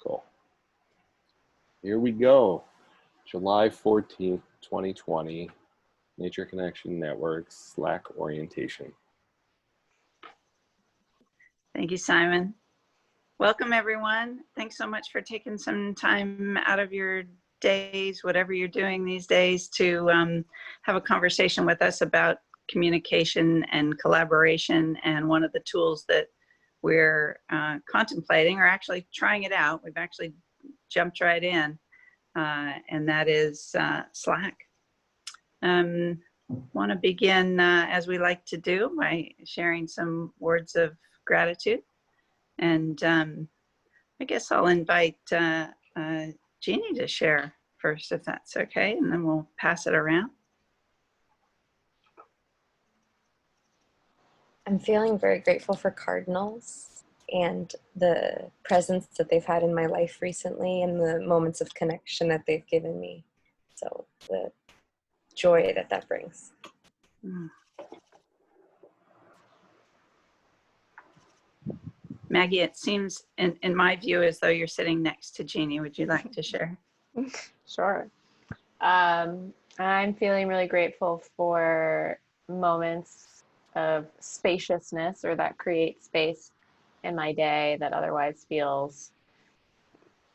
article. Here we go. July 14th, 2020, Nature Connection Network, Slack orientation. Thank you, Simon. Welcome, everyone. Thanks so much for taking some time out of your days, whatever you're doing these days, to have a conversation with us about communication and collaboration. And one of the tools that we're contemplating, or actually trying it out, we've actually jumped right in, and that is Slack. Want to begin, as we like to do, by sharing some words of gratitude. And I guess I'll invite Jeannie to share first, if that's okay, and then we'll pass it around. I'm feeling very grateful for cardinals and the presence that they've had in my life recently and the moments of connection that they've given me. So the joy that brings. Mm. Maggie, it seems in my view as though you're sitting next to Jeannie. Would you like to share? Sure. I'm feeling really grateful for moments of spaciousness, or that create space in my day that otherwise feels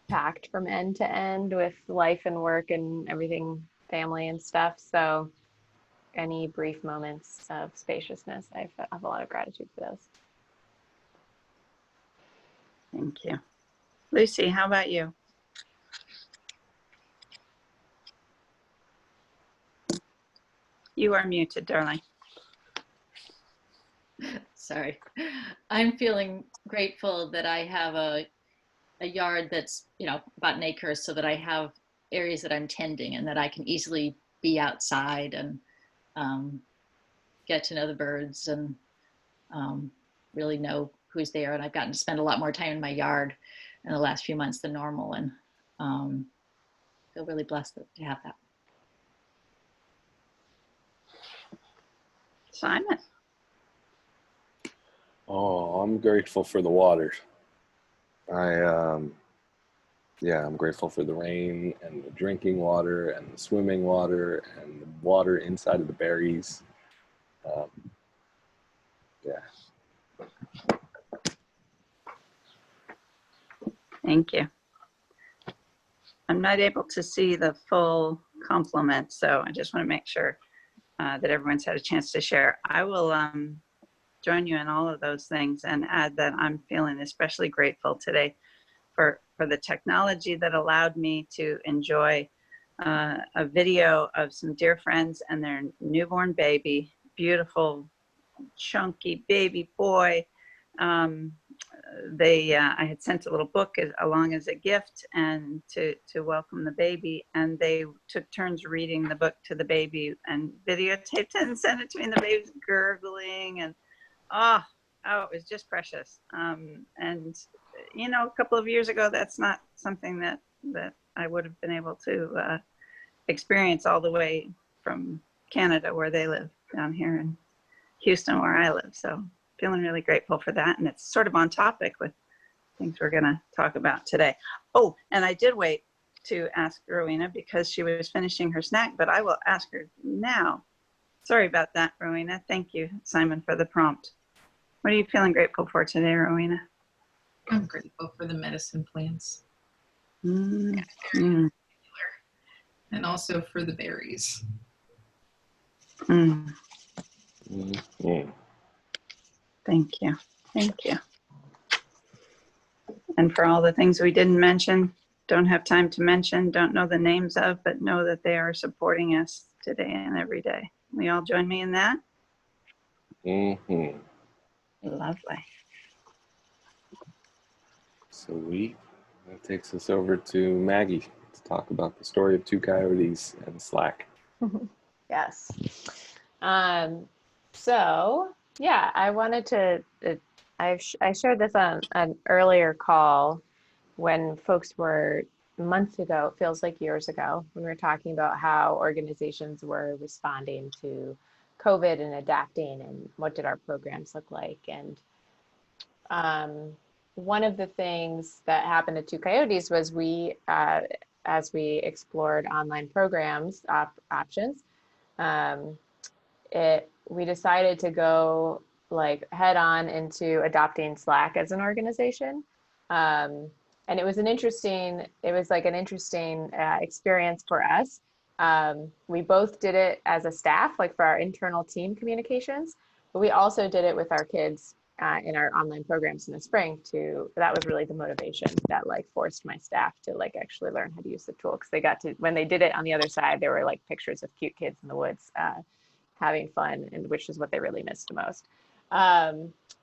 packed from end to end with life and work and everything, family and stuff. So any brief moments of spaciousness, I have a lot of gratitude for those. Thank you. Lucy, how about you? You are muted, darling. Sorry. I'm feeling grateful that I have a yard that's, about an acre, so that I have areas that I'm tending and that I can easily be outside and get to know the birds and really know who's there. And I've gotten to spend a lot more time in my yard in the last few months than normal, and feel really blessed to have that. Simon. Oh, I'm grateful for the water. I'm grateful for the rain and the drinking water and the swimming water and the water inside of the berries. Thank you. I'm not able to see the full compliment, so I just want to make sure that everyone's had a chance to share. I will join you in all of those things and add that I'm feeling especially grateful today for the technology that allowed me to enjoy a video of some dear friends and their newborn baby, beautiful, chunky baby boy. I had sent a little book along as a gift and to welcome the baby, and they took turns reading the book to the baby and videotaped it and sent it to me, and the baby's gurgling, and oh, it was just precious. And a couple of years ago, that's not something that I would have been able to experience all the way from Canada, where they live, down here in Houston, where I live. So feeling really grateful for that. And it's sort of on topic with things we're going to talk about today. Oh, and I did wait to ask Rowena because she was finishing her snack, but I will ask her now. Sorry about that, Rowena. Thank you, Simon, for the prompt. What are you feeling grateful for today, Rowena? I'm grateful for the medicine plants. Mm. And also for the berries. Mm. Mm-hmm. Thank you. Thank you. And for all the things we didn't mention, don't have time to mention, don't know the names of, but know that they are supporting us today and every day. Will you all join me in that? Mm-hmm. Lovely. Sweet. That takes us over to Maggie to talk about the story of two coyotes and Slack. Yes. So yeah, I wanted to, I shared this on an earlier call when folks were months ago, it feels like years ago, when we were talking about how organizations were responding to COVID and adapting and what did our programs look like. And one of the things that happened at Two Coyotes was we, as we explored online programs options, we decided to go like head on into adopting Slack as an organization. And it was an interesting experience for us. We both did it as a staff, like for our internal team communications, but we also did it with our kids in our online programs in the spring that was really the motivation that like forced my staff to like actually learn how to use the tool. Cause they got to, when they did it on the other side, there were like pictures of cute kids in the woods having fun, and which is what they really missed the most.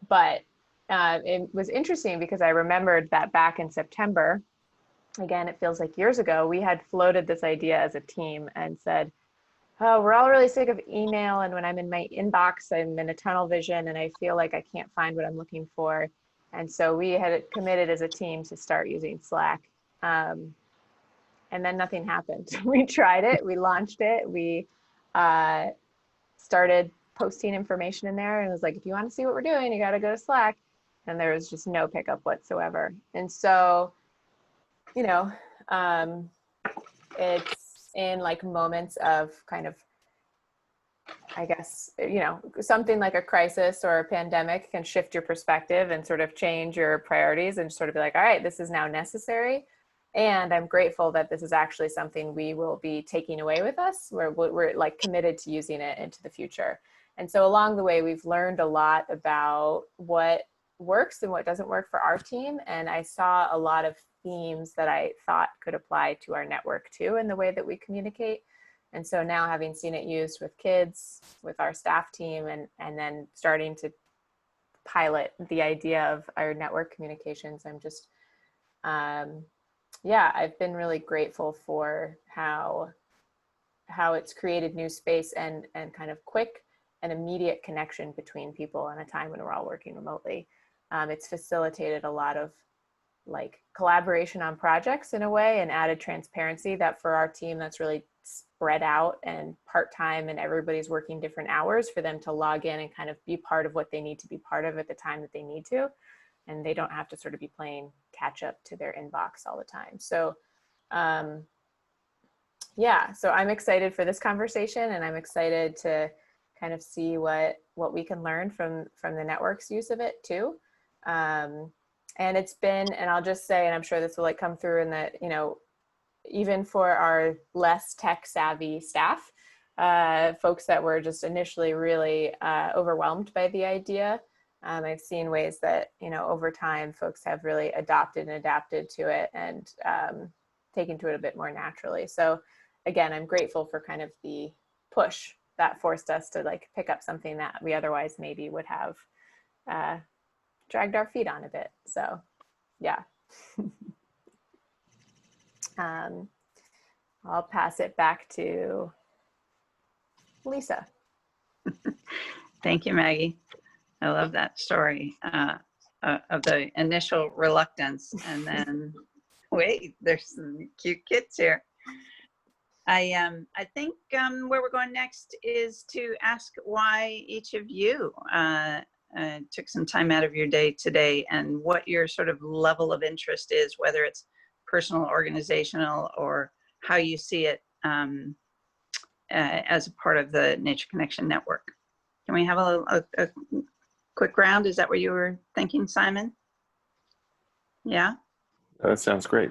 But it was interesting because I remembered that back in September, again, it feels like years ago, we had floated this idea as a team and said, oh, we're all really sick of email. And when I'm in my inbox, I'm in a tunnel vision and I feel like I can't find what I'm looking for. And so we had committed as a team to start using Slack. And then nothing happened. We tried it, we launched it, we started posting information in there, and it was like, if you want to see what we're doing, you got to go to Slack. And there was just no pickup whatsoever. And so, you know, it's in like moments of kind of, I guess, you know, something like a crisis or a pandemic can shift your perspective and sort of change your priorities and sort of be like, all right, this is now necessary. And I'm grateful that this is actually something we will be taking away with us. We're like committed to using it into the future. And so along the way, we've learned a lot about what works and what doesn't work for our team. And I saw a lot of themes that I thought could apply to our network too, in the way that we communicate. And so now, having seen it used with kids, with our staff team, and then starting to pilot the idea of our network communications, I'm just, yeah, I've been really grateful for how it's created new space and kind of quick and immediate connection between people in a time when we're all working remotely. It's facilitated a lot of like collaboration on projects in a way, and added transparency that for our team that's really spread out and part-time and everybody's working different hours, for them to log in and kind of be part of what they need to be part of at the time that they need to. And they don't have to sort of be playing catch up to their inbox all the time. So yeah, so I'm excited for this conversation, and I'm excited to kind of see what we can learn from the network's use of it too. And it's been, and I'll just say, and I'm sure this will like come through in that, you know, even for our less tech savvy staff, folks that were just initially really overwhelmed by the idea, I've seen ways that, you know, over time, folks have really adopted and adapted to it and taken to it a bit more naturally. So again, I'm grateful for kind of the push that forced us to like pick up something that we otherwise maybe would have dragged our feet on a bit. So yeah. I'll pass it back to Lisa. Thank you, Maggie. I love that story of the initial reluctance, and then wait, there's some cute kids here. I think where we're going next is to ask why each of you took some time out of your day today, and what your sort of level of interest is, whether it's personal, organizational, or how you see it as a part of the Nature Connection Network. Can we have a quick round? Is that what you were thinking, Simon? Yeah? That sounds great.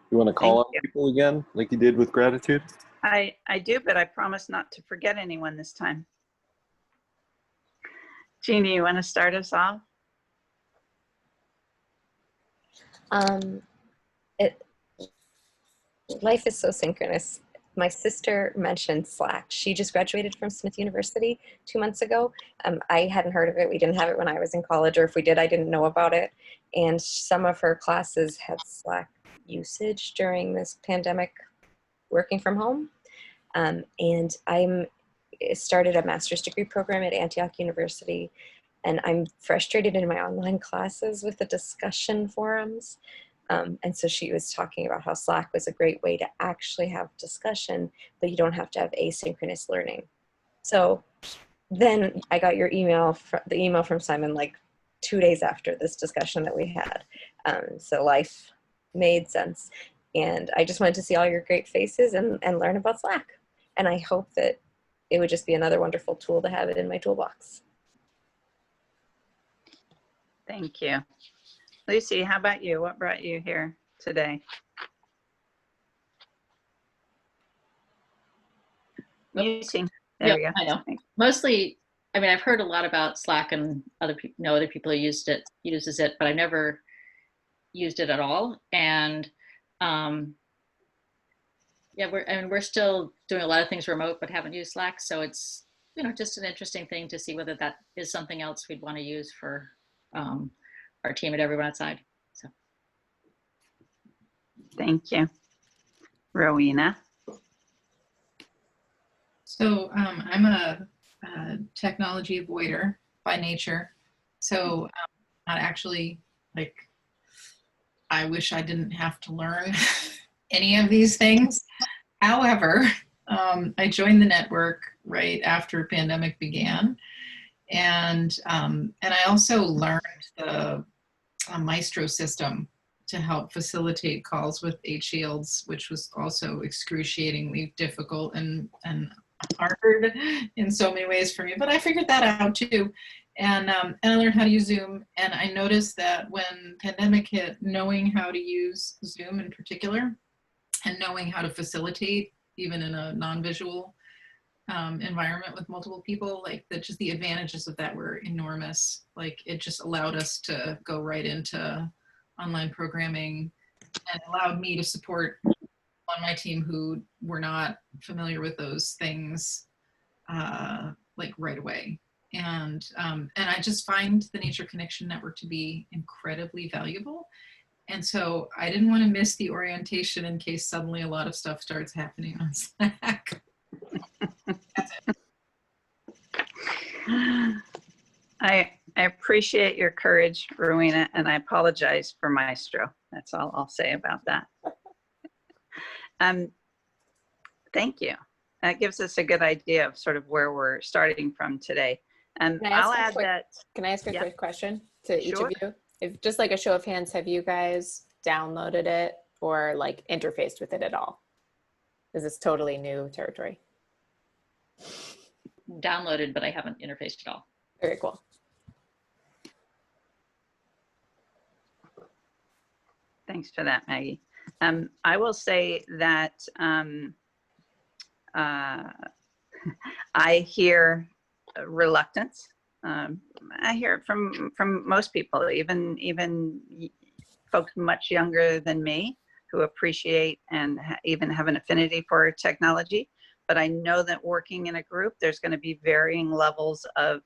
You want to call on people again, like you did with gratitude? I do, but I promise not to forget anyone this time. Jeannie, you want to start us off? Life is so synchronous. My sister mentioned Slack. She just graduated from Smith University 2 months ago. I hadn't heard of it. We didn't have it when I was in college, or if we did, I didn't know about it. And some of her classes had Slack usage during this pandemic, working from home. And I started a master's degree program at Antioch University, and I'm frustrated in my online classes with the discussion forums. And so she was talking about how Slack was a great way to actually have discussion, but you don't have to have asynchronous learning. So then I got your email, the email from Simon, like 2 days after this discussion that we had. So life made sense. And I just wanted to see all your great faces and learn about Slack. And I hope that it would just be another wonderful tool to have it in my toolbox. Thank you. Lucy, how about you? What brought you here today? Muting. There we go. I know. Mostly, I mean, I've heard a lot about Slack and other people, other people who uses it, but I've never used it at all. And yeah, we're still doing a lot of things remote, but haven't used Slack. So it's, just an interesting thing to see whether that is something else we'd want to use for our team and everyone outside. So. Thank you. Rowena. So I'm a technology avoider by nature. So not actually like, I wish I didn't have to learn any of these things. However, I joined the network right after the pandemic began. And I also learned the Maestro system to help facilitate calls with 8 Shields, which was also excruciatingly difficult and hard in so many ways for me, but I figured that out too. And I learned how to use Zoom. And I noticed that when pandemic hit, knowing how to use Zoom in particular, and knowing how to facilitate even in a non-visual environment with multiple people, like that, just the advantages of that were enormous. Like it just allowed us to go right into online programming and allowed me to support on my team who were not familiar with those things like right away. And I just find the Nature Connection Network to be incredibly valuable. And so I didn't want to miss the orientation in case suddenly a lot of stuff starts happening on Slack. That's it. I appreciate your courage, Rowena, and I apologize for Maestro. That's all I'll say about that. Thank you. That gives us a good idea of sort of where we're starting from today. And I'll add that. Can I ask a Yeah. quick question to each Sure. of you? If just like a show of hands, have you guys downloaded it or like interfaced with it at all? Is this totally new territory? Downloaded, but I haven't interfaced at all. Very cool. Thanks for that, Maggie. I will say that I hear reluctance. I hear it from most people, even folks much younger than me who appreciate and even have an affinity for technology. But I know that working in a group, there's going to be varying levels of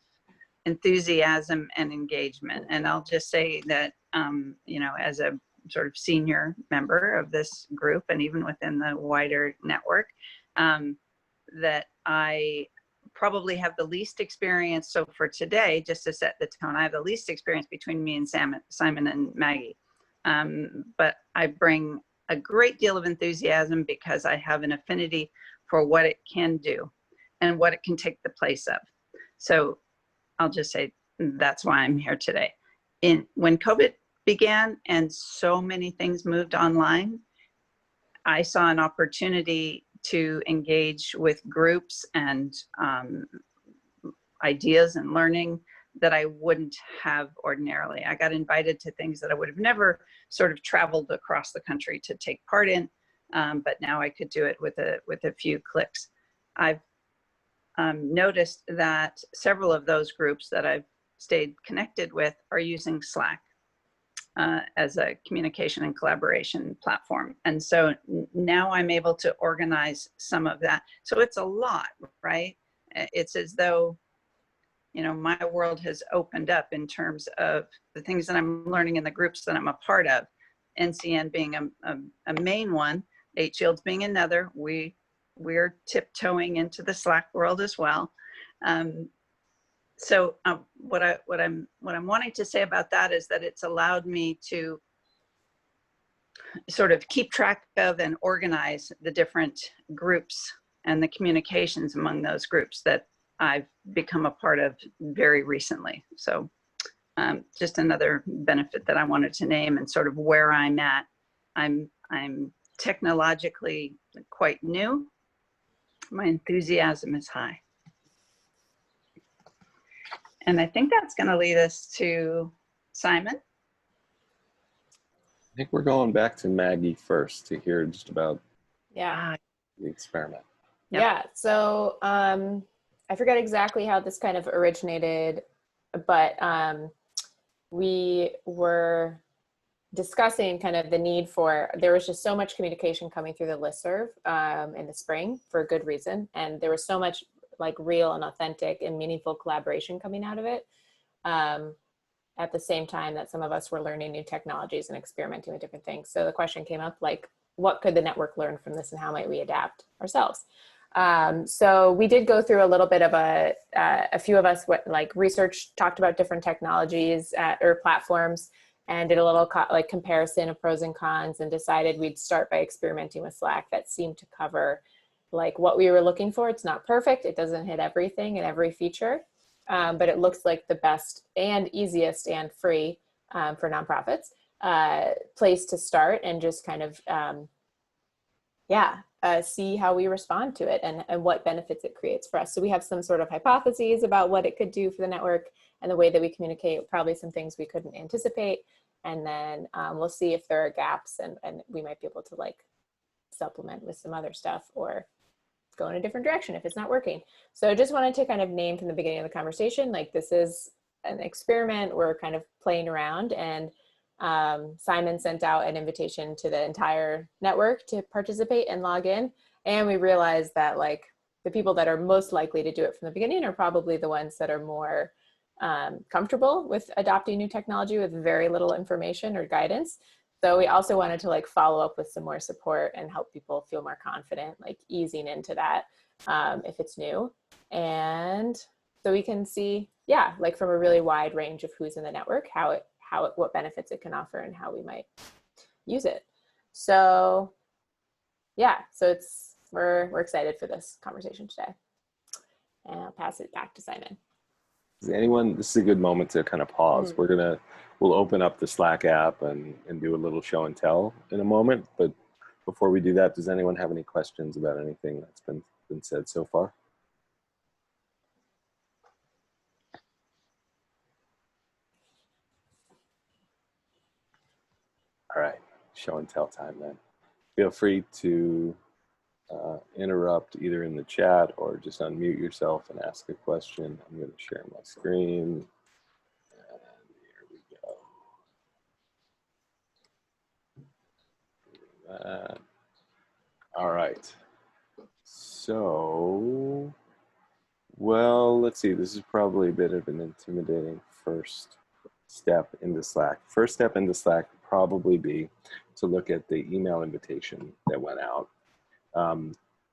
enthusiasm and engagement. And I'll just say that, as a sort of senior member of this group and even within the wider network, that I probably have the least experience. So for today, just to set the tone, I have the least experience between me and Simon and Maggie. But I bring a great deal of enthusiasm because I have an affinity for what it can do and what it can take the place of. So I'll just say that's why I'm here today. When COVID began and so many things moved online, I saw an opportunity to engage with groups and ideas and learning that I wouldn't have ordinarily. I got invited to things that I would have never sort of traveled across the country to take part in, but now I could do it with a few clicks. I've noticed that several of those groups that I've stayed connected with are using Slack as a communication and collaboration platform. And so now I'm able to organize some of that. So it's a lot, right? It's as though, my world has opened up in terms of the things that I'm learning in the groups that I'm a part of. NCN being a main one, 8 Shields being another. We're tiptoeing into the Slack world as well. So what I'm wanting to say about that is that it's allowed me to sort of keep track of and organize the different groups and the communications among those groups that I've become a part of very recently. So just another benefit that I wanted to name and sort of where I'm at. I'm technologically quite new. My enthusiasm is high. And I think that's going to lead us to Simon. I think we're going back to Maggie first to hear just about Yeah. the experiment. Yep. Yeah. So I forget exactly how this kind of originated, but we were discussing kind of the need for, there was just so much communication coming through the listserv in the spring for a good reason. And there was so much like real and authentic and meaningful collaboration coming out of it. At the same time that some of us were learning new technologies and experimenting with different things. So the question came up, like, what could the network learn from this and how might we adapt ourselves? So we did go through a little bit of a few of us like research, talked about different technologies or platforms, and did a little like comparison of pros and cons, and decided we'd start by experimenting with Slack. That seemed to cover like what we were looking for. It's not perfect. It doesn't hit everything and every feature. But it looks like the best and easiest and free for nonprofits place to start and just kind of, see how we respond to it and what benefits it creates for us. So we have some sort of hypotheses about what it could do for the network and the way that we communicate, probably some things we couldn't anticipate. And then we'll see if there are gaps and we might be able to like supplement with some other stuff or go in a different direction if it's not working. So I just wanted to kind of name from the beginning of the conversation, like this is an experiment, we're kind of playing around, and Simon sent out an invitation to the entire network to participate and log in. And we realized that like the people that are most likely to do it from the beginning are probably the ones that are more comfortable with adopting new technology with very little information or guidance. So we also wanted to like follow up with some more support and help people feel more confident, like easing into that if it's new. And so we can see, yeah, like from a really wide range of who's in the network, what benefits it can offer and how we might use it. So yeah, so we're excited for this conversation today. And I'll pass it back to Simon. This is a good moment to kind of pause. We'll open up the Slack app and do a little show and tell in a moment. But before we do that, does anyone have any questions about anything that's been said so far? All right, show and tell time then. Feel free to interrupt either in the chat or just unmute yourself and ask a question. I'm going to share my screen. And here we go. All right. So, well, let's see. This is probably a bit of an intimidating first step into Slack. First step into Slack would probably be to look at the email invitation that went out.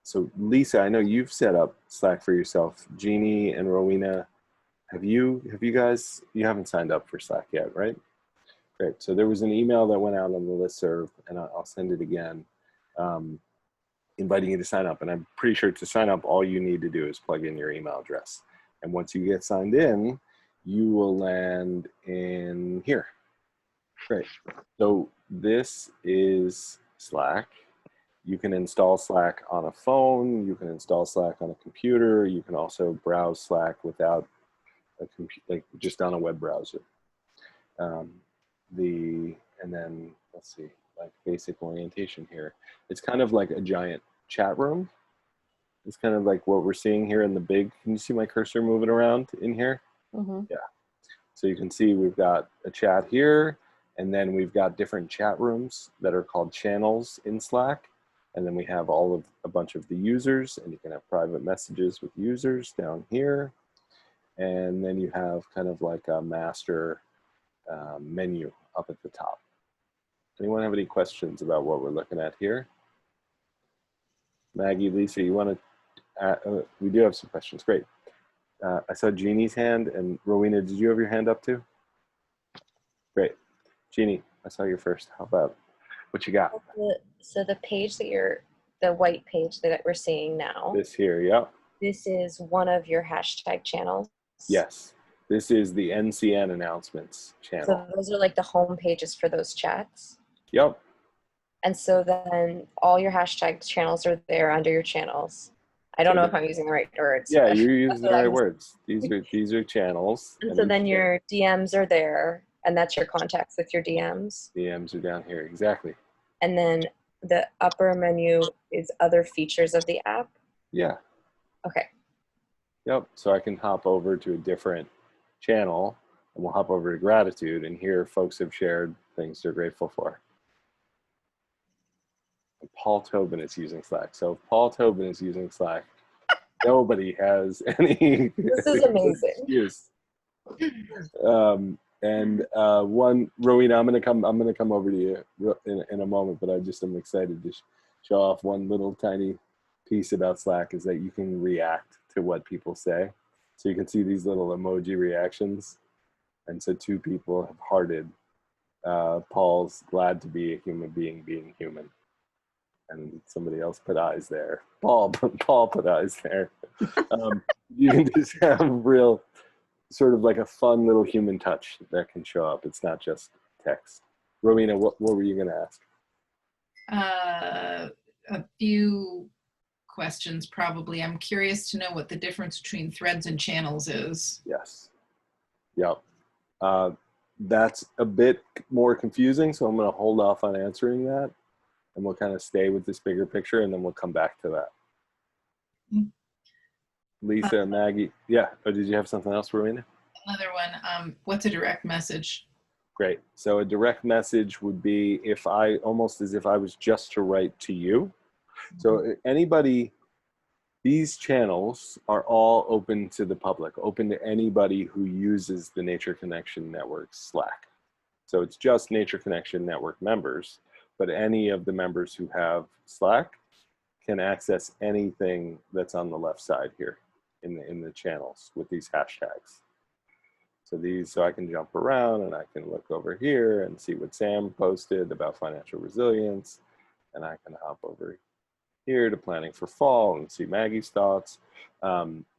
So Lisa, I know you've set up Slack for yourself. Jeannie and Rowena, have you guys, you haven't signed up for Slack yet, right? Great. So there was an email that went out on the listserv, and I'll send it again, inviting you to sign up. And I'm pretty sure to sign up, all you need to do is plug in your email address. And once you get signed in, you will land in here. Great. So this is Slack. You can install Slack on a phone. You can install Slack on a computer. You can also browse Slack without a computer, like just on a web browser. And then let's see, like basic orientation here. It's kind of like a giant chat room. It's kind of like what we're seeing here in the big. Can you see my cursor moving around in here? Mm-hmm. Yeah. So you can see we've got a chat here, and then we've got different chat rooms that are called channels in Slack. And then we have a bunch of the users, and you can have private messages with users down here. And then you have kind of like a master menu up at the top. Anyone have any questions about what we're looking at here? Maggie, Lisa, you want to, we do have some questions, great. I saw Jeannie's hand, and Rowena, did you have your hand up too? Great. Jeannie, I saw you first. How about what you got? So the page that the white page that we're seeing now. This here, yeah. This is one of your hashtag channels. Yes. This is the NCN announcements channel. So those are like the home pages for those chats. Yep. And so then all your hashtag channels are there under your channels. I don't know if I'm using the right words. Yeah, but you're using the that's what right I'm words. These are channels. And so then your DMs are there, and that's your contacts with your DMs. DMs are down here, exactly. And then the upper menu is other features of the app. Yeah. Okay. Yep. So I can hop over to a different channel, and we'll hop over to gratitude, and here folks have shared things they're grateful for. And Paul Tobin is using Slack. So if Paul Tobin is using Slack, nobody has any. This is amazing. Excuse. One, Rowena, I'm gonna come over to you in a moment, but I just am excited to show off one little tiny piece about Slack is that you can react to what people say. So you can see these little emoji reactions. And so 2 people have hearted Paul's glad to be a human being being human. And somebody else put eyes there. Paul put eyes there. You can just have real sort of like a fun little human touch that can show up. It's not just text. Rowena, what were you going to ask? A few questions probably. I'm curious to know what the difference between threads and channels is. Yes. Yep. That's a bit more confusing, so I'm going to hold off on answering that, and we'll kind of stay with this bigger picture, and then we'll come back to that. Lisa, Maggie, yeah. Oh, did you have something else, Rowena? Another one. What's a direct message? Great. So a direct message would be almost as if I was just to write to you. So anybody, these channels are all open to the public, open to anybody who uses the Nature Connection Network Slack. So it's just Nature Connection Network members, but any of the members who have Slack can access anything that's on the left side here in the channels with these hashtags. So I can jump around and I can look over here and see what Sam posted about financial resilience, and I can hop over here to planning for fall and see Maggie's thoughts.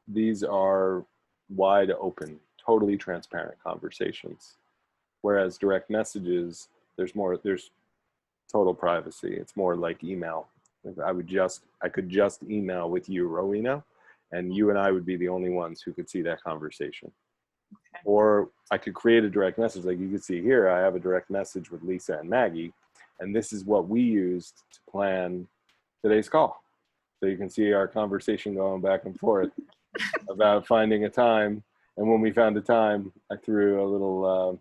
These are wide open, totally transparent conversations. Whereas direct messages, there's total privacy. It's more like email. I could just email with you, Rowena, and you and I would be the only ones who could see that conversation. Okay. Or I could create a direct message, like you can see here, I have a direct message with Lisa and Maggie, and this is what we used to plan today's call. So you can see our conversation going back and forth about finding a time. And when we found a time, I threw a little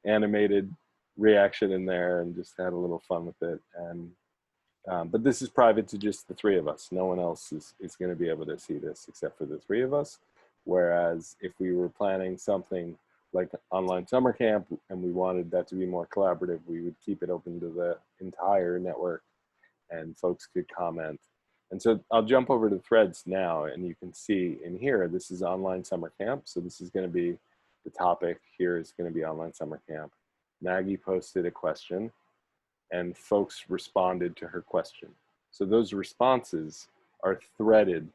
animated reaction in there and just had a little fun with it. And but this is private to just the 3 of us. No one else is going to be able to see this except for the 3 of us. Whereas if we were planning something like online summer camp and we wanted that to be more collaborative, we would keep it open to the entire network and folks could comment. And so I'll jump over to threads now, and you can see in here, this is online summer camp. So this is going to be the topic here is going to be online summer camp. Maggie posted a question and folks responded to her question. So those responses are threaded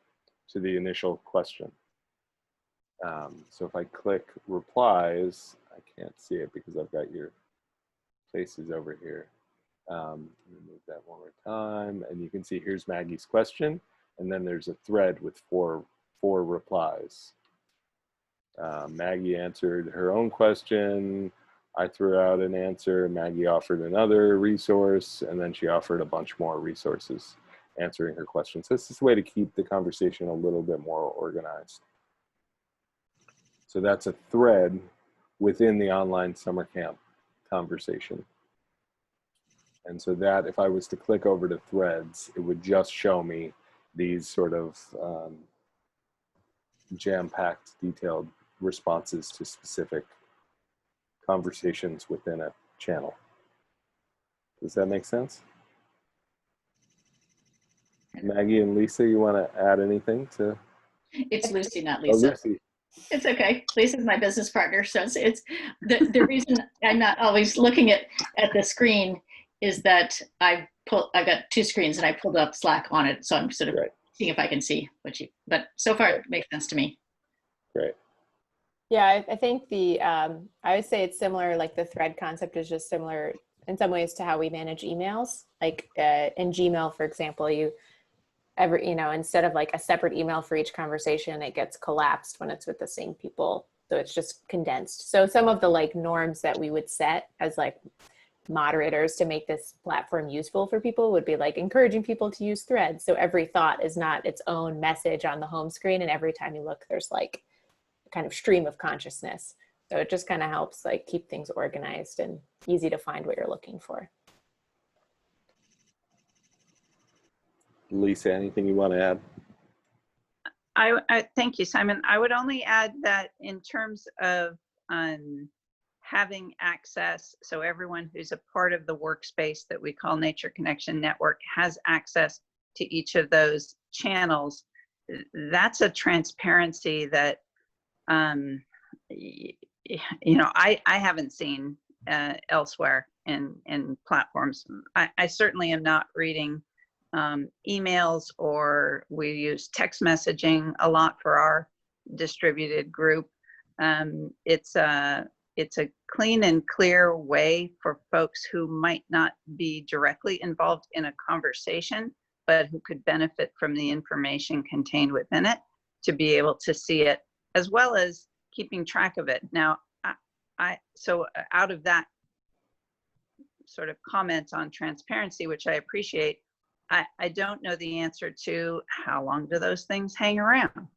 to the initial question. So if I click replies, I can't see it because I've got your faces over here. Let me move that one more time. And you can see here's Maggie's question. And then there's a thread with four replies. Maggie answered her own question. I threw out an answer. Maggie offered another resource. And then she offered a bunch more resources answering her question. So it's just a way to keep the conversation a little bit more organized. So that's a thread within the online summer camp conversation. And so that if I was to click over to threads, it would just show me these sort of jam-packed, detailed responses to specific conversations within a channel. Does that make sense? Maggie and Lisa, you want to add anything to? It's Lucy, not Lisa. Oh, Lucy. It's okay. Lisa's my business partner, so it's the reason I'm not always looking at the screen is that I've got 2 screens and I pulled up Slack on it, so I'm sort of seeing if I can see what you. But so far, it makes sense to me. Great. Yeah, I think I would say it's similar, like the thread concept is just similar in some ways to how we manage emails. Like in Gmail, for example, instead of like a separate email for each conversation, it gets collapsed when it's with the same people. So it's just condensed. So some of the like norms that we would set as like moderators to make this platform useful for people would be like encouraging people to use threads. So every thought is not its own message on the home screen. And every time you look, there's like kind of stream of consciousness. So it just kind of helps like keep things organized and easy to find what you're looking for. Lisa, anything you want to add? I thank you, Simon. I would only add that in terms of having access, so everyone who's a part of the workspace that we call Nature Connection Network has access to each of those channels. That's a transparency that I haven't seen elsewhere in platforms. I certainly am not reading emails, or we use text messaging a lot for our distributed group. It's a clean and clear way for folks who might not be directly involved in a conversation, but who could benefit from the information contained within it, to be able to see it, as well as keeping track of it. Now, so out of that sort of comment on transparency, which I appreciate, I don't know the answer to how long do those things hang around.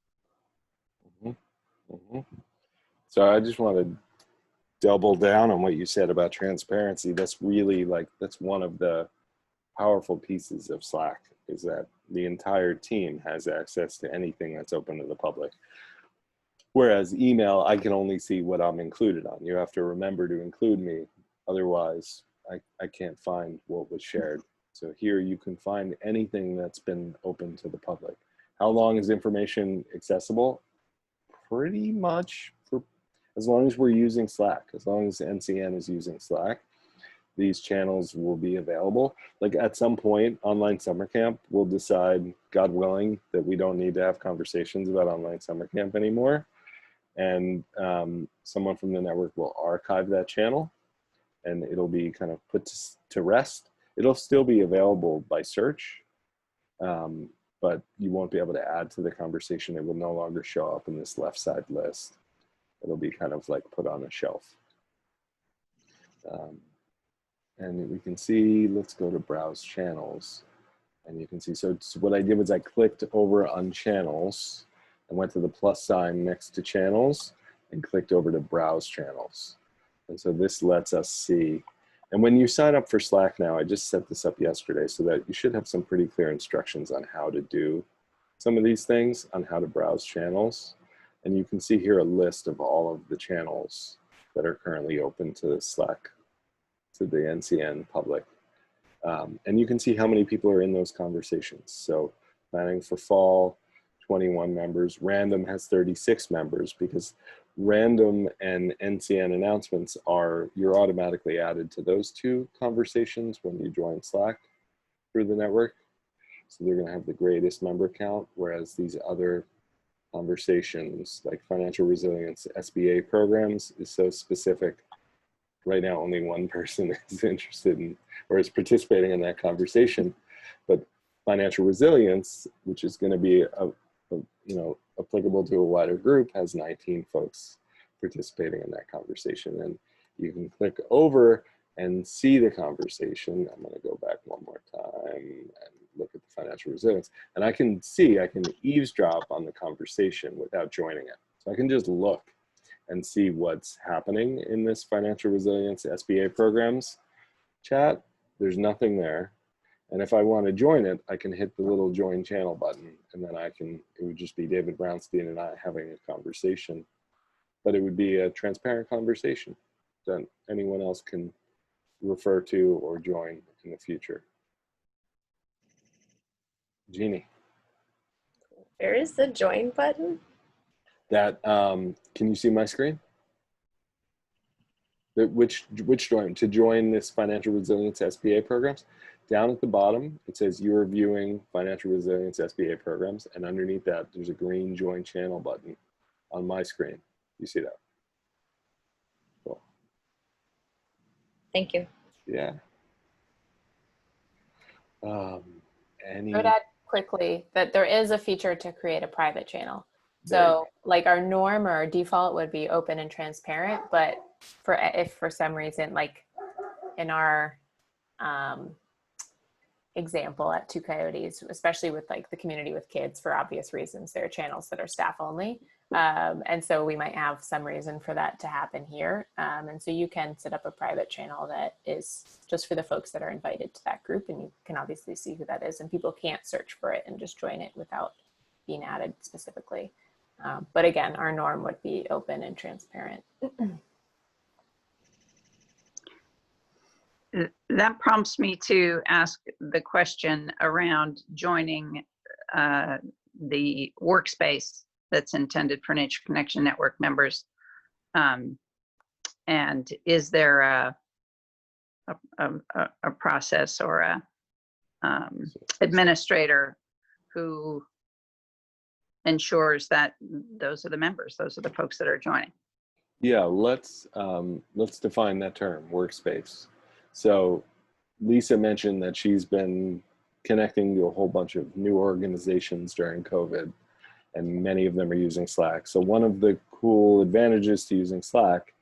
Mm-hmm. Mm-hmm. So I just want to double down on what you said about transparency. That's really that's one of the powerful pieces of Slack, is that the entire team has access to anything that's open to the public. Whereas email, I can only see what I'm included on. You have to remember to include me. Otherwise, I can't find what was shared. So here you can find anything that's been open to the public. How long is information accessible? Pretty much for as long as we're using Slack, as long as NCN is using Slack, these channels will be available. Like at some point, online summer camp will decide, God willing, that we don't need to have conversations about online summer camp anymore. And someone from the network will archive that channel, and it'll be kind of put to rest. It'll still be available by search, but you won't be able to add to the conversation. It will no longer show up in this left side list. It'll be kind of like put on a shelf. And we can see, let's go to browse channels. And you can see, so what I did was I clicked over on channels and went to the plus sign next to channels and clicked over to browse channels. And so this lets us see. And when you sign up for Slack now, I just set this up yesterday so that you should have some pretty clear instructions on how to do some of these things, on how to browse channels. And you can see here a list of all of the channels that are currently open to Slack, to the NCN public. And you can see how many people are in those conversations. So planning for fall, 21 members. Random has 36 members, because random and NCN announcements you're automatically added to those two conversations when you join Slack through the network. So they're gonna have the greatest member count, whereas these other conversations like financial resilience, SBA programs is so specific. Right now, only one person is interested in or is participating in that conversation. But financial resilience, which is going to be applicable to a wider group, has 19 folks participating in that conversation. And you can click over and see the conversation. I'm going to go back one more time and look at the financial resilience. And I can eavesdrop on the conversation without joining it. So I can just look and see what's happening in this financial resilience SBA programs chat. There's nothing there. And if I want to join it, I can hit the little join channel button, and then it would just be David Brownstein and I having a conversation, but it would be a transparent conversation that anyone else can refer to or join in the future. Jeannie. Where is the join button? That, can you see my screen? Which join? To join this financial resilience SBA programs? Down at the bottom, it says you're viewing financial resilience SBA programs, and underneath that, there's a green join channel button on my screen. You see that? Cool. Thank you. Yeah. I Any? would add quickly that there is a feature to create a private channel. There you So like our norm or our default would be open and transparent, but if for some reason, like in our example at Two Coyotes, especially with like the community with kids, for obvious reasons, there are channels that are staff only. And so we might have some reason for that to happen here. And so you can set up a private channel that is just for the folks that are invited to that group, and you can obviously see who that is, and people can't search for it and just join it without being added specifically. But again, our norm would be open and transparent. That prompts me to ask the question around joining the workspace that's intended for Nature Connection Network members. And is there a process or a administrator who ensures that those are the members, those are the folks that are joining? Yeah, let's define that term, workspace. So Lisa mentioned that she's been connecting to a whole bunch of new organizations during COVID, and many of them are using Slack. So one of the cool advantages to using Slack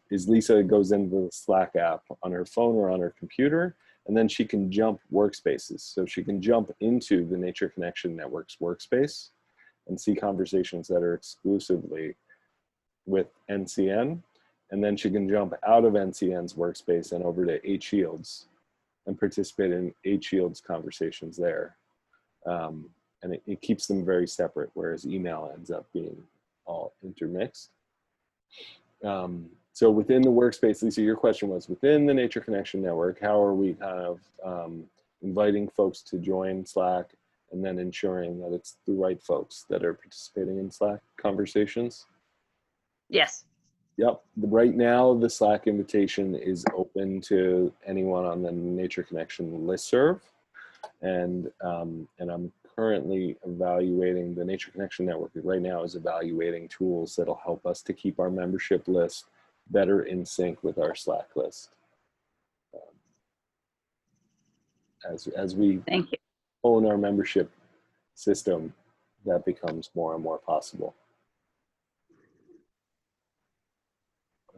is Lisa goes into the Slack app on her phone or on her computer, and then she can jump workspaces. So she can jump into the Nature Connection Network's workspace and see conversations that are exclusively with NCN. And then she can jump out of NCN's workspace and over to H-Shields and participate in H-Shields conversations there. And it keeps them very separate, whereas email ends up being all intermixed. So within the workspace, Lisa, your question was, within the Nature Connection Network, how are we kind of inviting folks to join Slack and then ensuring that it's the right folks that are participating in Slack conversations? Yes. Yep. Right now, the Slack invitation is open to anyone on the Nature Connection listserv. And I'm currently evaluating, the Nature Connection Network right now is evaluating tools that'll help us to keep our membership list better in sync with our Slack list. As we Thank you. own our membership system, that becomes more and more possible.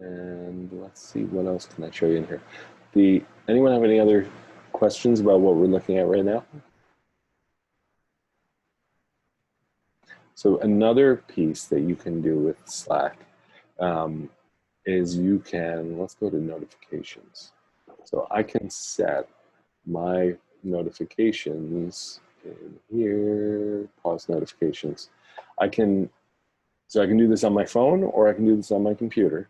And let's see, what else can I show you in here? Anyone have any other questions about what we're looking at right now? So another piece that you can do with Slack is you can, let's go to notifications. So I can set my notifications in here, pause notifications. So I can do this on my phone, or I can do this on my computer.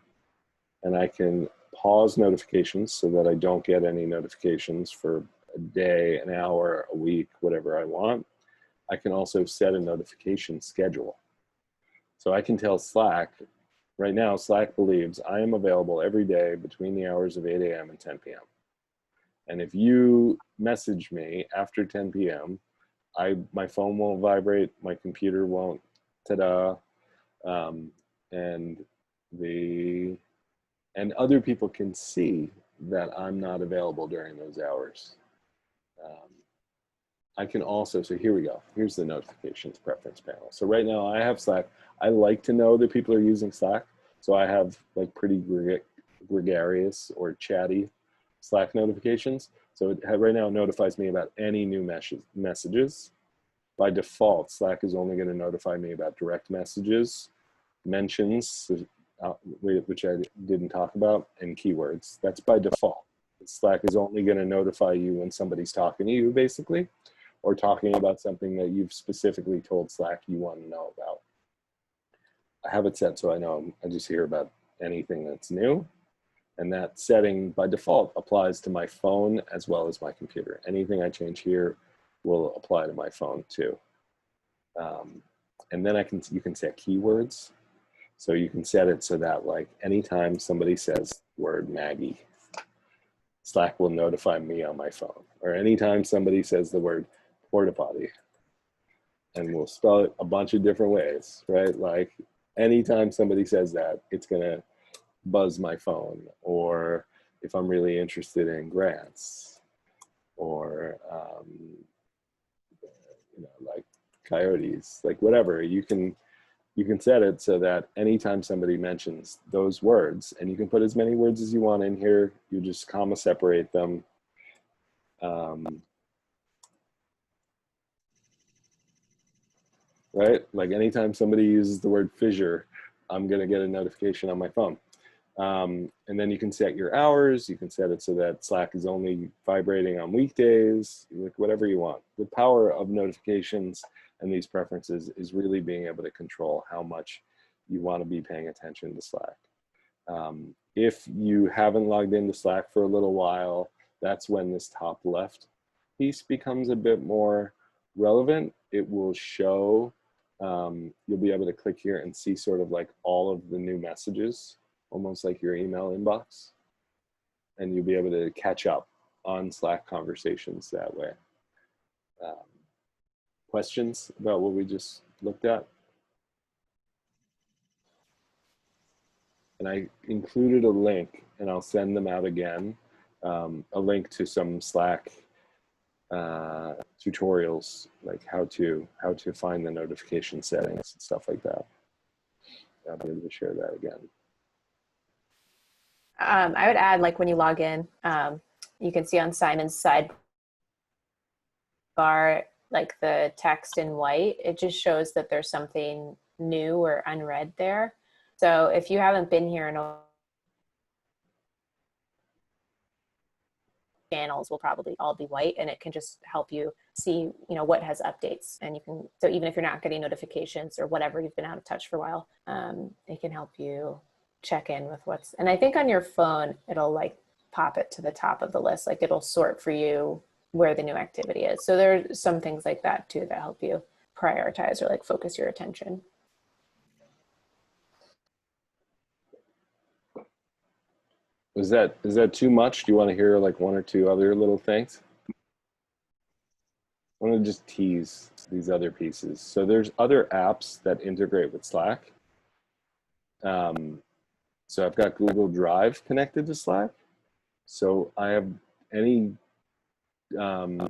And I can pause notifications so that I don't get any notifications for a day, an hour, a week, whatever I want. I can also set a notification schedule. So I can tell Slack, right now Slack believes I am available every day between the hours of 8 a.m. and 10 p.m. And if you message me after 10 p.m., my phone won't vibrate, my computer won't, ta-da, and other people can see that I'm not available during those hours. I can also, so here we go. Here's the notifications preference panel. So right now I have Slack. I like to know that people are using Slack. So I have like pretty gregarious or chatty Slack notifications. So it right now notifies me about any new messages. By default, Slack is only going to notify me about direct messages, mentions, which I didn't talk about, and keywords. That's by default. Slack is only going to notify you when somebody's talking to you, basically, or talking about something that you've specifically told Slack you want to know about. I have it set so I know I just hear about anything that's new. And that setting by default applies to my phone as well as my computer. Anything I change here will apply to my phone too. And then you can set keywords. So you can set it so that like anytime somebody says the word Maggie, Slack will notify me on my phone. Or anytime somebody says the word porta potty, and we'll spell it a bunch of different ways, right? Like anytime somebody says that, it's going to buzz my phone. Or if I'm really interested in grants, or you know, like coyotes, like whatever, you can set it so that anytime somebody mentions those words, and you can put as many words as you want in here, you just comma separate them. Right? Like anytime somebody uses the word fissure, I'm going to get a notification on my phone. And then you can set your hours. You can set it so that Slack is only vibrating on weekdays, like whatever you want. The power of notifications and these preferences is really being able to control how much you want to be paying attention to Slack. If you haven't logged into Slack for a little while, that's when this top left piece becomes a bit more relevant. It will show, you'll be able to click here and see sort of like all of the new messages, almost like your email inbox. And you'll be able to catch up on Slack conversations that way. Questions about what we just looked at? And I included a link, and I'll send them out again, a link to some Slack tutorials, like how to find the notification settings and stuff like that. I'll be able to share that again. I would add, like when you log in, you can see on Simon's sidebar, like the text in white, it just shows that there's something new or unread there. So if you haven't been here in a channels will probably all be white, and it can just help you see, you know, what has updates. And you can, so even if you're not getting notifications or whatever, you've been out of touch for a while, it can help you check in with what's, and I think on your phone, it'll like pop it to the top of the list. Like it'll sort for you where the new activity is. So there's some things like that too that help you prioritize or like focus your attention. Is that too much? Do you want to hear like one or two other little things? I want to just tease these other pieces. So there's other apps that integrate with Slack. So I've got Google Drive connected to Slack. So I have any,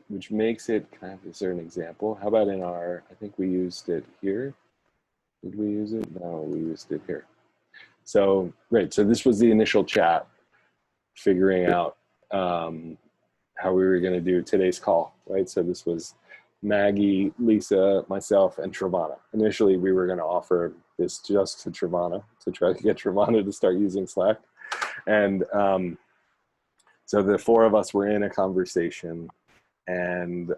which makes it kind of, is there an example? How about in our, I think we used it here. Did we use it? No, we used it here. So, great. So this was the initial chat, figuring out how we were going to do today's call, right? So this was Maggie, Lisa, myself, and Travana. Initially, we were going to offer this just to Travana to try to get Travana to start using Slack. And so the four of us were in a conversation, and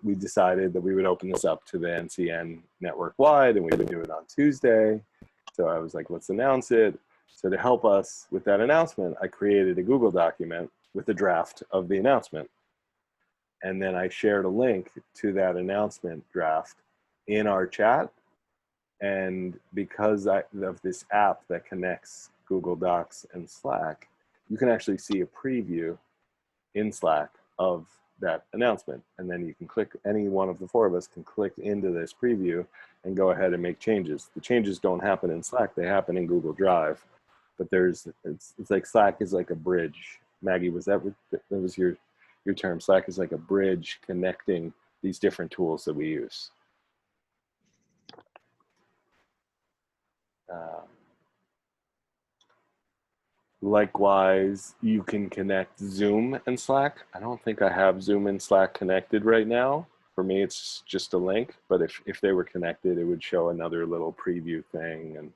we decided that we would open this up to the NCN network wide, and we would do it on Tuesday. So I was like, let's announce it. So to help us with that announcement, I created a Google document with a draft of the announcement. And then I shared a link to that announcement draft in our chat. And because of this app that connects Google Docs and Slack, you can actually see a preview in Slack of that announcement. And then you can click, any one of the four of us can click into this preview and go ahead and make changes. The changes don't happen in Slack, they happen in Google Drive. But it's like Slack is like a bridge. Maggie, that was your term? Slack is like a bridge connecting these different tools that we use. Likewise, you can connect Zoom and Slack. I don't think I have Zoom and Slack connected right now. For me, it's just a link, but if they were connected, it would show another little preview thing and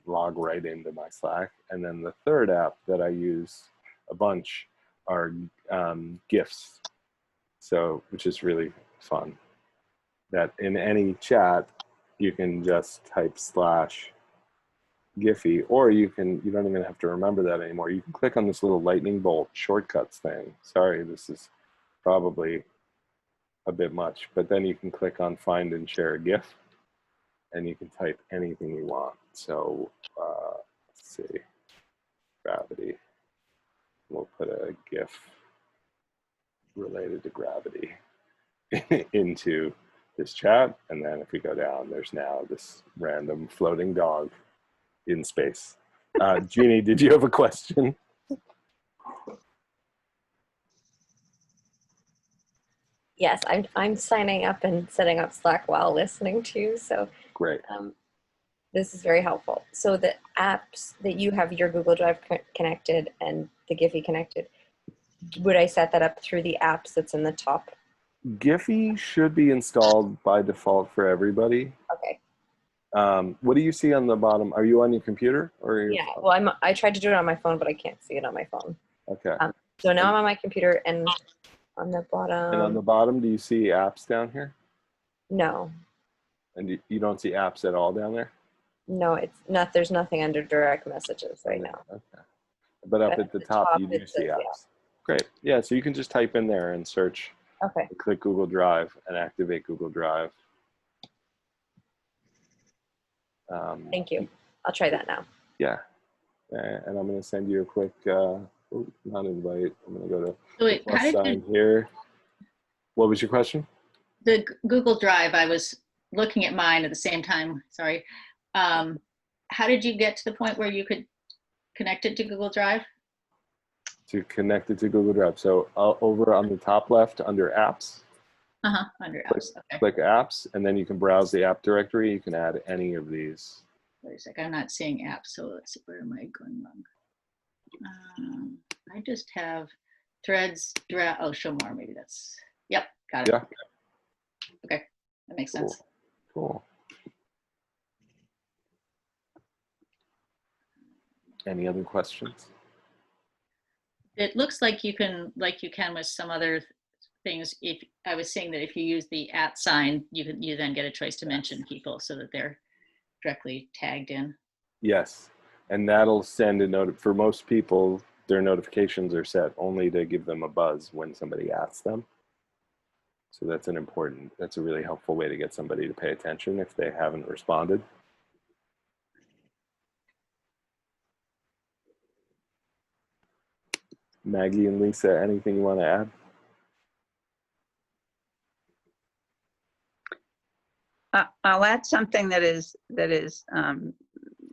log right into my Slack. And then the third app that I use a bunch are GIFs. So, which is really fun. That in any chat, you can just type /Giphy, or you don't even have to remember that anymore. You can click on this little lightning bolt shortcuts thing. Sorry, this is probably a bit much, but then you can click on find and share a GIF, and you can type anything you want. So let's see, gravity. We'll put a GIF related to gravity into this chat. And then if we go down, there's now this random floating dog in space. Jeannie, did you have a question? Yes, I'm signing up and setting up Slack while listening to you. So Great. this is very helpful. So the apps that you have your Google Drive connected and the Giphy connected, would I set that up through the apps that's in the top? Giphy should be installed by default for everybody. Okay. What do you see on the bottom? Are you on your computer or your Yeah. phone? Well, I tried to do it on my phone, but I can't see it on my phone. Okay. So now I'm on my computer, and on the bottom. And on the bottom, do you see apps down here? No. And you don't see apps at all down there? No, it's not. There's nothing under direct messages right now. Okay. But up at the top, you do see apps. Yeah. Great. Yeah, so you can just type in there and search, Okay. and click Google Drive and activate Google Drive. Thank you. I'll try that now. Yeah. And I'm going to send you a quick, not invite. I'm going to go to Wait, plus how did sign you, here. What was your question? the Google Drive, I was looking at mine at the same time, sorry. How did you get to the point where you could connect it to Google Drive? To connect it to Google Drive. So over on the top left under apps, Under apps, okay. click apps, and then you can browse the app directory. You can add any of these. Wait a second, I'm not seeing apps, so let's see, where am I going wrong? I just have threads, oh, show more, maybe that's, yep, got it. Yeah. Okay, that makes Cool. sense. Cool. Any other questions? It looks like you can with some other things. If I was saying that if you use the @ sign, you then get a choice to mention people so that they're directly tagged in. Yes, and that'll send a note. For most people, their notifications are set only to give them a buzz when somebody asks them. So that's a really helpful way to get somebody to pay attention if they haven't responded. Maggie and Lisa, anything you want to add? I'll add something that is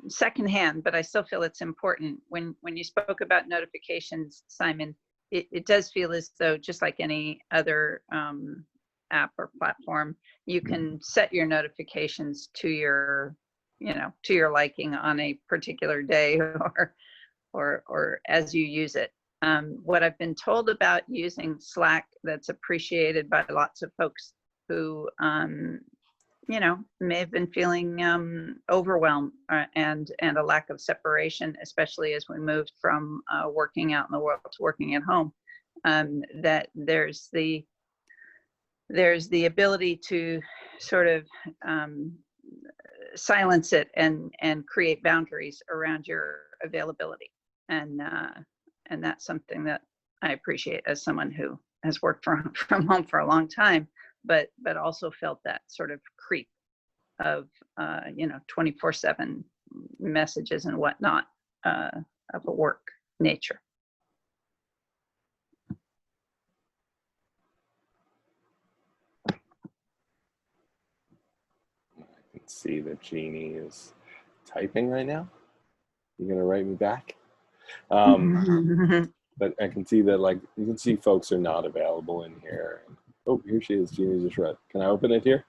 secondhand, but I still feel it's important. When you spoke about notifications, Simon, it does feel as though, just like any other app or platform, you can set your notifications to your liking on a particular day or as you use it. What I've been told about using Slack that's appreciated by lots of folks who may have been feeling overwhelmed and a lack of separation, especially as we moved from working out in the world to working at home, that there's the ability to sort of silence it and create boundaries around your availability. And that's something that I appreciate as someone who has worked from home for a long time, but also felt that sort of creep of 24/7 messages and whatnot of a work nature. I can see that Jeannie is typing right now. You're gonna write me back? But I can see that, like, you can see folks are not available in here. Oh, here she is. Jeannie just read. Can I open it here?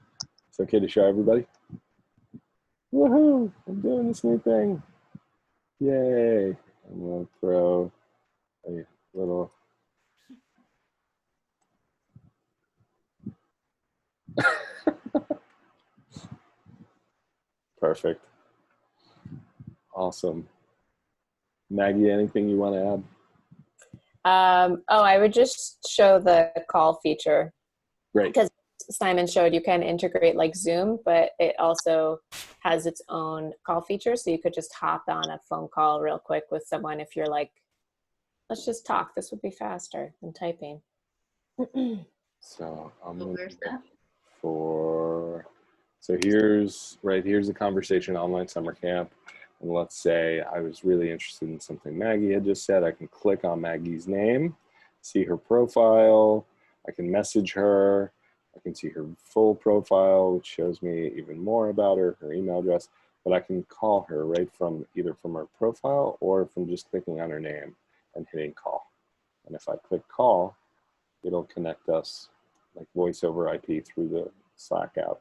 It's okay to show everybody? Woohoo! I'm doing this new thing. Yay! I'm gonna throw a little. Perfect. Awesome. Maggie, anything you want to add? I would just show the call feature. Great. Because Simon showed you can integrate like Zoom, but it also has its own call feature. So you could just hop on a phone call real quick with someone if you're like, let's just talk. This would be faster than typing. So I'm So gonna where's that? So here's the conversation online summer camp. And let's say I was really interested in something Maggie had just said. I can click on Maggie's name, see her profile. I can message her. I can see her full profile, which shows me even more about her, her email address, but I can call her right from either from her profile or from just clicking on her name and hitting call. And if I click call, it'll connect us like voice over IP through the Slack app.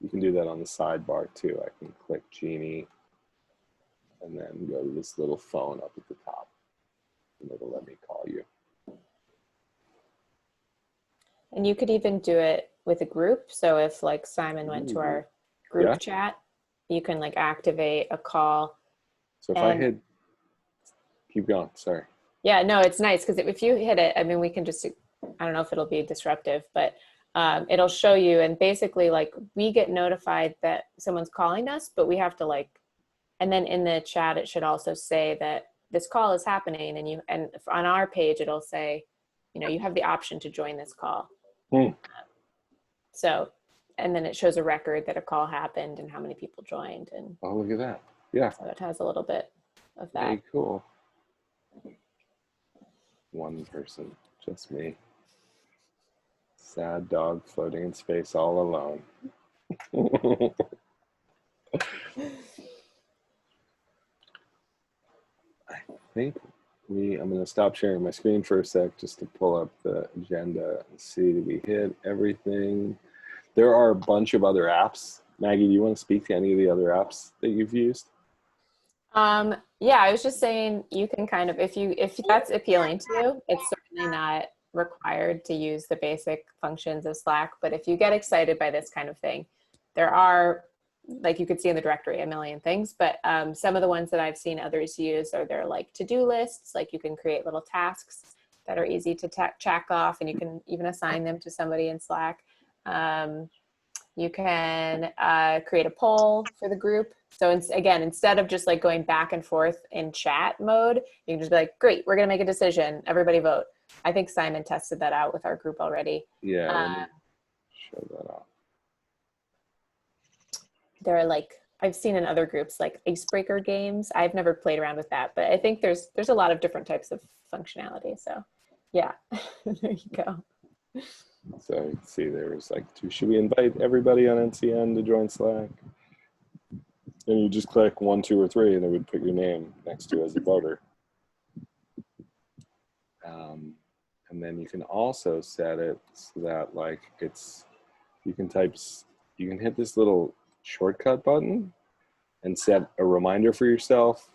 You can do that on the sidebar too. I can click Genie and then go to this little phone up at the top and it'll let me call you. And you could even do it with a group. So if like Simon went to our group chat, you can like activate a call. So if I hit, keep going, sorry. Yeah, no, it's nice because if you hit it, I mean, we can just, I don't know if it'll be disruptive, but it'll show you, and basically like we get notified that someone's calling us, but we have to like, and then in the chat, it should also say that this call is happening, and on our page, it'll say, you know, you have the option to join this call. So, and then it shows a record that a call happened and how many people joined. And oh, look at that. Yeah. So it has a little bit of that. Very cool. One person, just me. Sad dog floating in space all alone. I think I'm going to stop sharing my screen for a sec just to pull up the agenda and see, did we hit everything? There are a bunch of other apps. Maggie, do you want to speak to any of the other apps that you've used? Yeah, I was just saying you can kind of, if that's appealing to you, it's certainly not required to use the basic functions of Slack, but if you get excited by this kind of thing, there are, like you could see in the directory, a million things, but some of the ones that I've seen others use are their like to-do lists, like you can create little tasks that are easy to check off, and you can even assign them to somebody in Slack. You can create a poll for the group. So again, instead of just like going back and forth in chat mode, you can just be like, great, we're gonna make a decision, everybody vote. I think Simon tested that out with our group already. Yeah, let me show that off. There are like, I've seen in other groups like icebreaker games. I've never played around with that, but I think there's a lot of different types of functionality. So yeah, there you go. So you can see there was like, should we invite everybody on NCN to join Slack? And you just click 1, 2, or 3, and it would put your name next to as a voter. And then you can also set it so that like you can hit this little shortcut button and set a reminder for yourself.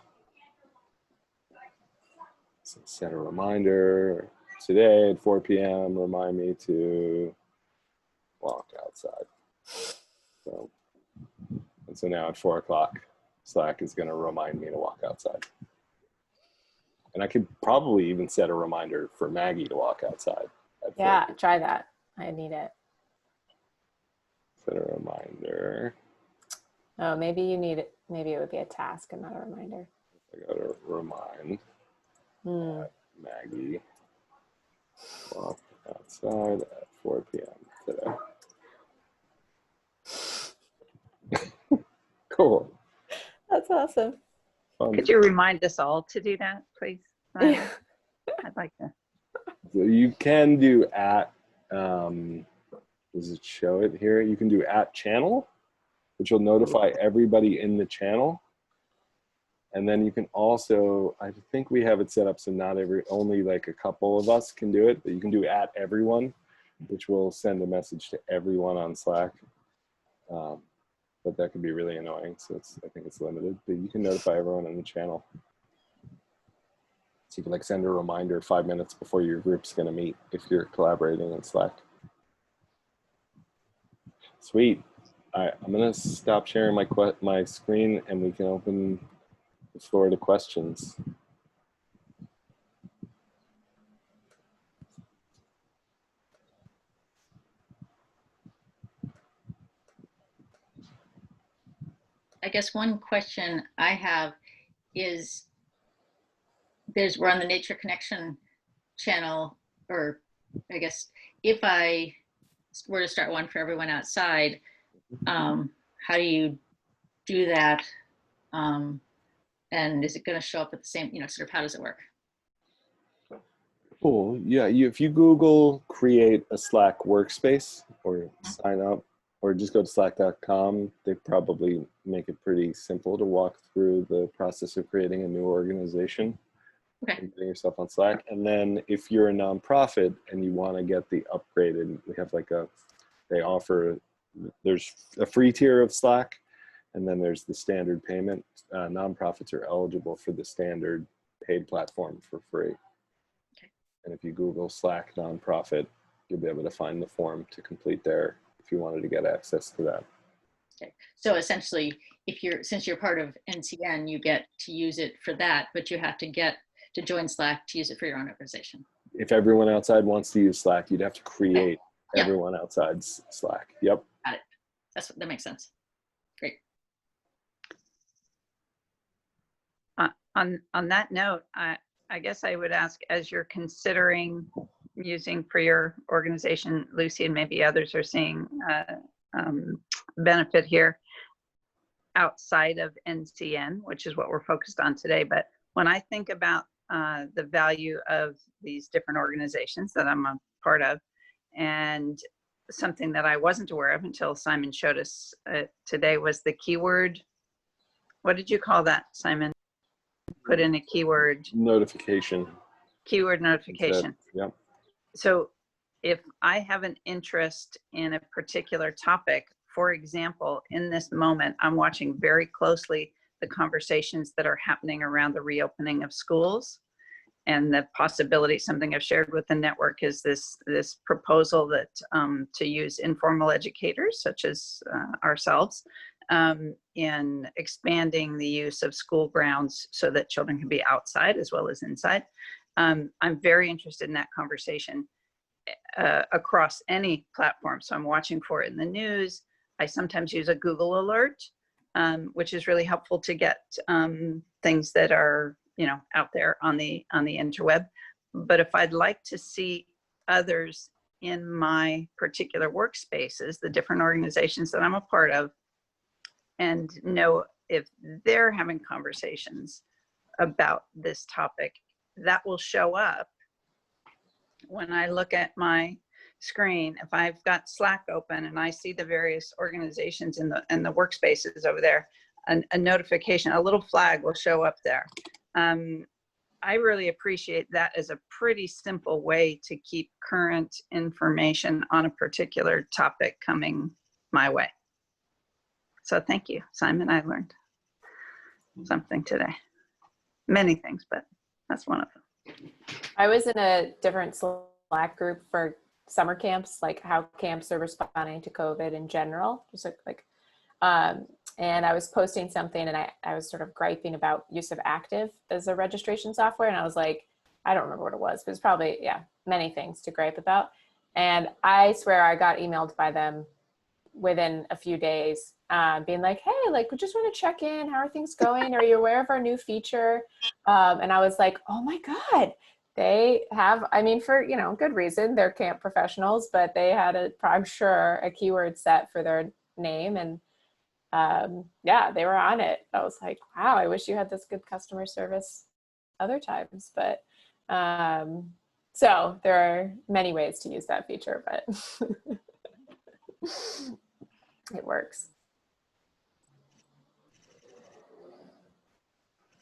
So set a reminder today at 4 p.m. Remind me to walk outside. So now at 4 o'clock, Slack is going to remind me to walk outside. And I could probably even set a reminder for Maggie to walk outside. Yeah, try that. I need it. Set a reminder. Oh, maybe you need it. Maybe it would be a task and not a reminder. I got to remind Maggie walk outside at 4 p.m. today. Cool. That's awesome. Fun. Could you remind us all to do that, please? I'd like to. So you can do at, does it show it here? You can do at channel, which will notify everybody in the channel. And then you can also, I think we have it set up so only like a couple of us can do it, but you can do at everyone, which will send a message to everyone on Slack. But that could be really annoying, so I think it's limited, but you can notify everyone on the channel. So you can like send a reminder 5 minutes before your group's gonna meet if you're collaborating in Slack. Sweet. All right, I'm gonna stop sharing my screen and we can open the floor to questions. I guess one question I have is, we're on the Nature Connection channel, or I guess if I were to start one for everyone outside, how do you do that? And is it going to show up at the same, sort of how does it work? Cool. Yeah, if you Google create a Slack workspace, or sign up, or just go to slack.com. They probably make it pretty simple to walk through the process of creating a new organization. Okay. And getting yourself on Slack. And then if you're a nonprofit and you want to get the upgraded, we have like they offer, there's a free tier of Slack, and then there's the standard payment. Nonprofits are eligible for the standard paid platform for free. Okay. And if you Google Slack nonprofit, you'll be able to find the form to complete there if you wanted to get access to that. Okay. So essentially, since you're part of NCN, you get to use it for that, but you have to get to join Slack to use it for your own organization. If everyone outside wants to use Slack, you'd have to create Yeah. everyone outside's Slack. Yep. Got it. That makes sense. Great. On that note, I guess I would ask, as you're considering using for your organization, Lucy and maybe others are seeing benefit here outside of NCN, which is what we're focused on today. But when I think about the value of these different organizations that I'm a part of, and something that I wasn't aware of until Simon showed us today was the keyword. What did you call that, Simon? Put in a keyword. Notification. Keyword notification. Yep. So if I have an interest in a particular topic, for example, in this moment, I'm watching very closely the conversations that are happening around the reopening of schools, and the possibility, something I've shared with the network, is this proposal that to use informal educators such as ourselves in expanding the use of school grounds so that children can be outside as well as inside. I'm very interested in that conversation across any platform. So I'm watching for it in the news. I sometimes use a Google alert, which is really helpful to get things that are, out there on the interweb. But if I'd like to see others in my particular workspaces, the different organizations that I'm a part of, and know if they're having conversations about this topic, that will show up when I look at my screen. If I've got Slack open and I see the various organizations in the workspaces over there, a notification, a little flag will show up there. I really appreciate that as a pretty simple way to keep current information on a particular topic coming my way. So thank you, Simon. I learned something today. Many things, but that's one of them. I was in a different Slack group for summer camps, like how camps are responding to COVID in general, just and I was posting something, and I was sort of griping about use of Active as a registration software. And I was like, I don't remember what it was, but it's probably, many things to gripe about. And I swear I got emailed by them within a few days, being like, hey, we just want to check in. How are things going? Are you aware of our new feature? And I was like, oh my God, they have, for, good reason, they're camp professionals, but they had I'm sure a keyword set for their name. And they were on it. I was like, wow, I wish you had this good customer service other times. But so there are many ways to use that feature, but it works.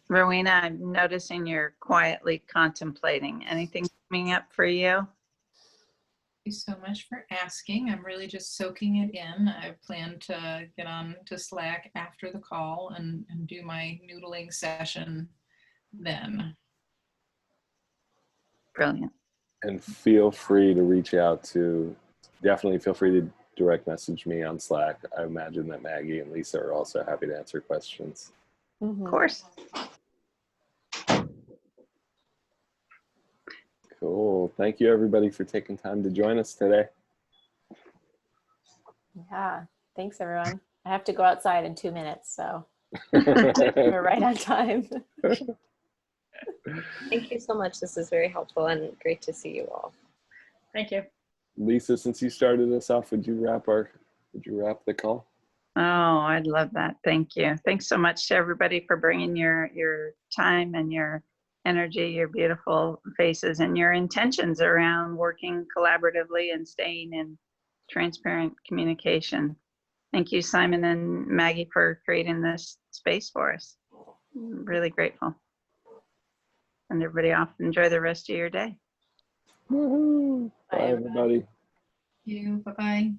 Rowena, I'm noticing you're quietly contemplating. Anything coming up for you? Thank you so much for asking. I'm really just soaking it in. I plan to get on to Slack after the call and do my noodling session then. Brilliant. And feel free to reach out definitely feel free to direct message me on Slack. I imagine that Maggie and Lisa are also happy to answer questions. Of course. Cool. Thank you, everybody, for taking time to join us today. Yeah, thanks, everyone. I have to go outside in 2 minutes, so we're right on time. Thank you so much. This is very helpful and great to see you all. Thank you. Lisa, since you started us off, would you wrap the call? Oh, I'd love that. Thank you. Thanks so much to everybody for bringing your time and your energy, your beautiful faces, and your intentions around working collaboratively and staying transparent communication. Thank you, Simon and Maggie, for creating this space for us. I'm really grateful. And everybody off. Enjoy the rest of your day. Woohoo! Bye, Bye, everybody. Thank you. Bye-bye.